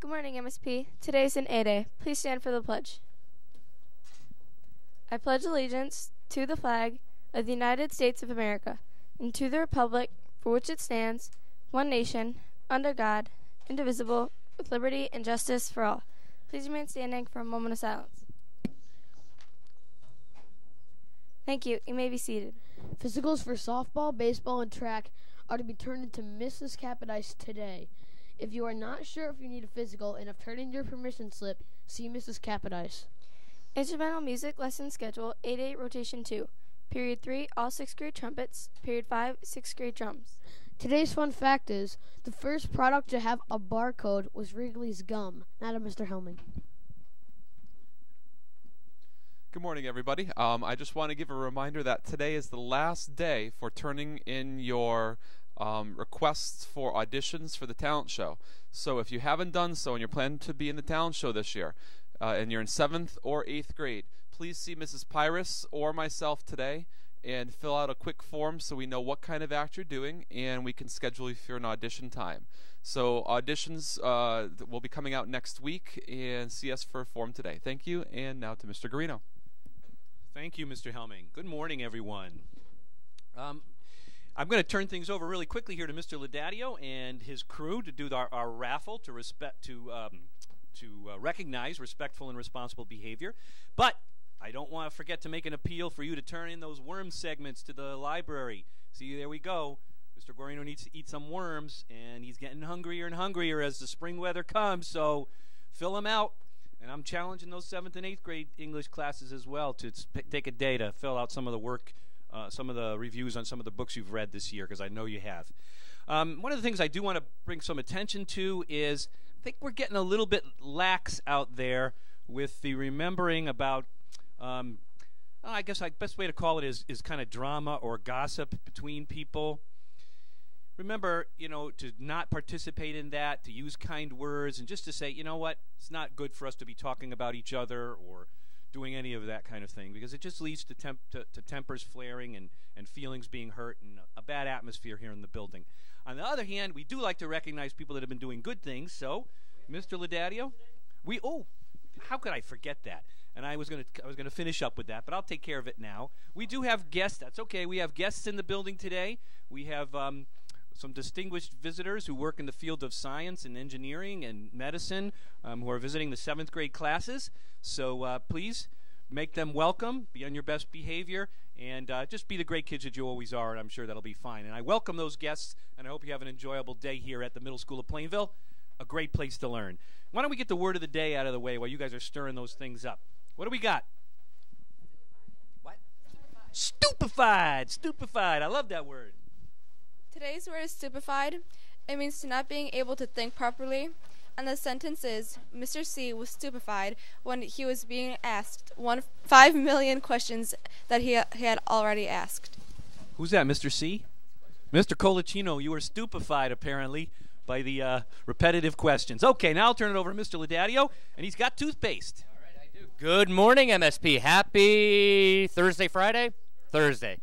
Good morning, MSP. Today is an A Day. Please stand for the pledge. I pledge allegiance to the flag of the United States of America and to the republic for which it stands, one nation, under God, indivisible, with liberty and justice for all. Please remain standing for a moment of silence. Thank you. You may be seated. Physicals for softball, baseball, and track are to be turned into Mrs. Capodice today. If you are not sure if you need a physical and have turned in your permission slip, see Mrs. Capodice. Instrumental music lesson schedule 8-8 rotation 2. Period 3, all 6th grade trumpets. Period 5, 6th grade drums. Today's fun fact is, the first product to have a barcode was Wrigley's gum, not of Mr. Helming. Good morning, everybody. I just want to give a reminder that today is the last day for turning in your requests for auditions for the talent show. So if you haven't done so and you're planning to be in the talent show this year, and you're in 7th or 8th grade, please see Mrs. Pyrus or myself today and fill out a quick form so we know what kind of act you're doing and we can schedule you for an audition time. So auditions will be coming out next week, and see us for a form today. Thank you, and now to Mr. Garino. Thank you, Mr. Helming. Good morning, everyone. I'm going to turn things over really quickly here to Mr. Laudadio and his crew to do our raffle to recognize respectful and responsible behavior. But I don't want to forget to make an appeal for you to turn in those worm segments to the library. See, there we go. Mr. Guarino needs to eat some worms, and he's getting hungrier and hungrier as the spring weather comes, so fill them out. And I'm challenging those 7th and 8th grade English classes as well to take a day to fill out some of the work, some of the reviews on some of the books you've read this year, because I know you have. One of the things I do want to bring some attention to is I think we're getting a little bit lax out there with the remembering about, I guess the best way to call it is kind of drama or gossip between people. Remember, to not participate in that, to use kind words, and just to say, you know what, it's not good for us to be talking about each other or doing any of that kind of thing, because it just leads to tempers flaring and feelings being hurt and a bad atmosphere here in the building. On the other hand, we do like to recognize people that have been doing good things. So, Mr. Laudadio, how could I forget that? And I was gonna finish up with that, but I'll take care of it now. We do have guests. That's okay. We have guests in the building today. We have some distinguished visitors who work in the field of science and engineering and medicine who are visiting the 7th grade classes. So please make them welcome, be on your best behavior, and just be the great kids that you always are, and I'm sure that'll be fine. And I welcome those guests, and I hope you have an enjoyable day here at the Middle School of Plainville, a great place to learn. Why don't we get the word of the day out of the way while you guys are stirring those things up? What do we got? What? Stupefied. Stupefied. I love that word. Today's word is stupefied. It means to not being able to think properly. And the sentence is, Mr. C was stupefied when he was being asked 5 million questions that he had already asked. Who's that, Mr. C? Mr. Colicino, you were stupefied, apparently, by the repetitive questions. Okay, now I'll turn it over to Mr. Laudadio, and he's got toothpaste. All right, I do. Good morning, MSP. Happy Thursday, Friday? Thursday.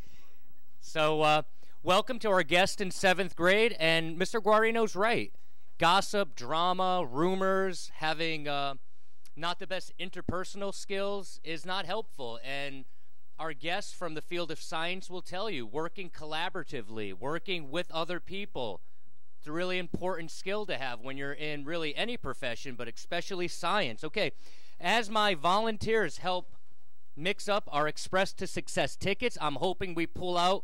So, welcome to our guest in 7th grade, and Mr. Guarino's right. Gossip, drama, rumors, having not the best interpersonal skills is not helpful. And our guests from the field of science will tell you, working collaboratively, working with other people, it's a really important skill to have when you're in really any profession, but especially science. Okay, as my volunteers help mix up our Express to Success tickets, I'm hoping we pull out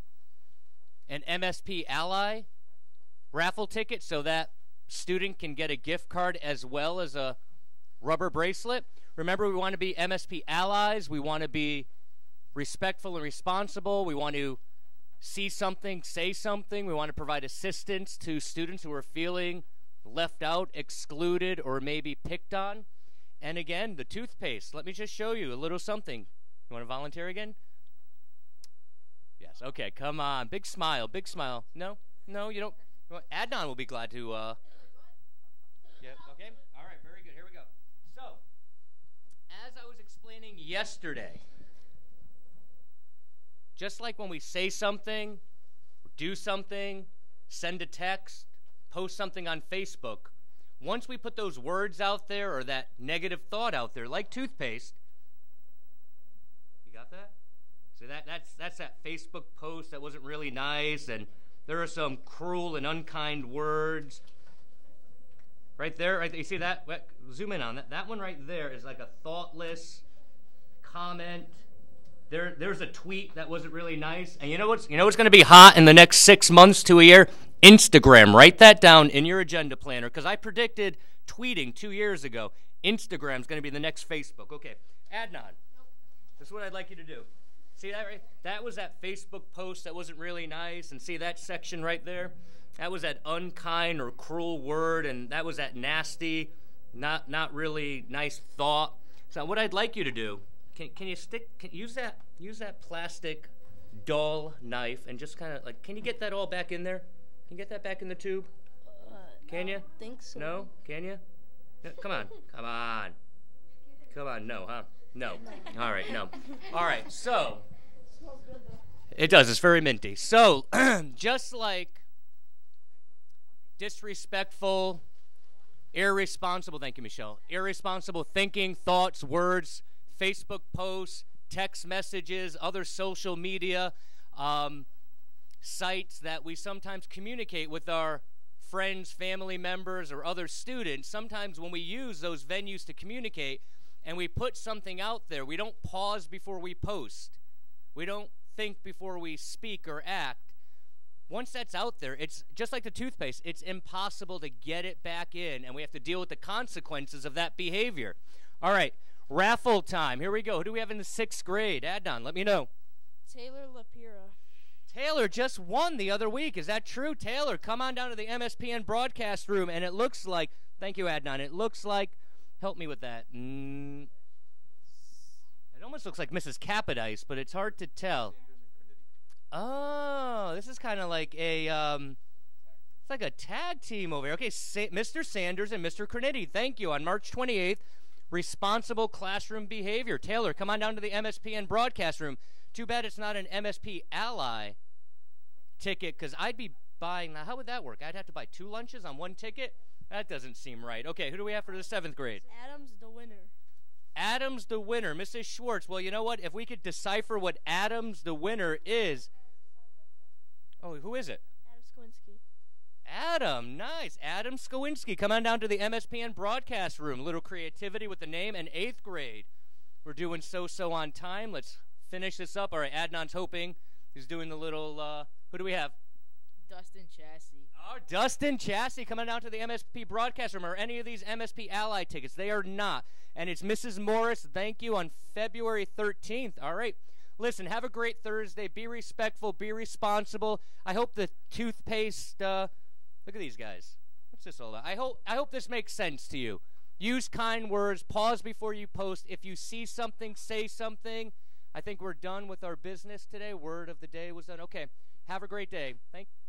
an MSP Ally raffle ticket so that student can get a gift card as well as a rubber bracelet. Remember, we want to be MSP allies. We want to be respectful and responsible. We want to see something, say something. We want to provide assistance to students who are feeling left out, excluded, or maybe picked on. And again, the toothpaste. Let me just show you a little something. You want to volunteer again? Yes. Okay, come on. Big smile. Big smile. No? No, you don't. Adnan will be glad to. Yeah, okay. All right, very good. Here we go. So, as I was explaining yesterday, just like when we say something, do something, send a text, post something on Facebook, once we put those words out there or that negative thought out there, like toothpaste, you got that? So that's that Facebook post that wasn't really nice, and there are some cruel and unkind words. Right there, right there, you see that? Zoom in on that. That one right there is like a thoughtless comment. There's a tweet that wasn't really nice. And you know what's going to be hot in the next 6 months to a year? Instagram. Write that down in your agenda planner, because I predicted tweeting 2 years ago. Instagram's going to be the next Facebook. Okay, Adnan, this is what I'd like you to do. See that right? That was that Facebook post that wasn't really nice, and see that section right there? That was that unkind or cruel word, and that was that nasty, not really nice thought. So what I'd like you to do, can you use that plastic dull knife and just kind of like, can you get that all back in there? Can you get that back in the tube? Can you? I don't think so. No? Can you? No, come on. No, huh? No. All right, no. All right, so. It does. It's very minty. So, just like disrespectful, irresponsible, thank you, Michelle, irresponsible thinking, thoughts, words, Facebook posts, text messages, other social media sites that we sometimes communicate with our friends, family members, or other students. Sometimes when we use those venues to communicate and we put something out there, we don't pause before we post. We don't think before we speak or act. Once that's out there, it's just like the toothpaste. It's impossible to get it back in, and we have to deal with the consequences of that behavior. All right, raffle time. Here we go. Who do we have in the 6th grade? Adnan, let me know. Taylor Lapira. Taylor just won the other week. Is that true? Taylor, come on down to the MSPN broadcast room, and it looks like, thank you, Adnan, it looks like, help me with that. It almost looks like Mrs. Capodice, but it's hard to tell. Oh, this is kind of like a, it's like a tag team over here. Okay, Mr. Sanders and Mr. Cornetti, thank you. On March 28th, responsible classroom behavior. Taylor, come on down to the MSPN broadcast room. Too bad it's not an MSP Ally ticket, because I'd be buying, how would that work? I'd have to buy 2 lunches on 1 ticket? That doesn't seem right. Okay, who do we have for the 7th grade? Adams, the winner. Adams, the winner. Mrs. Schwartz, well, you know what? If we could decipher what Adams, the winner is. Oh, who is it? Adam Skowinski. Adam, nice. Adam Skowinski. Come on down to the MSPN broadcast room. A little creativity with the name. And 8th grade. We're doing so on time. Let's finish this up. All right, Adnan's hoping. He's doing the little, who do we have? Dustin Chassie. Oh, Dustin Chassie coming down to the MSP broadcast room. Are any of these MSP Ally tickets? They are not. And it's Mrs. Morris, thank you, on February 13th. All right. Listen, have a great Thursday. Be respectful. Be responsible. I hope the toothpaste, look at these guys. What's this all about? I hope this makes sense to you. Use kind words. Pause before you post. If you see something, say something. I think we're done with our business today. Word of the day was done. Okay. Have a great day. Thank you.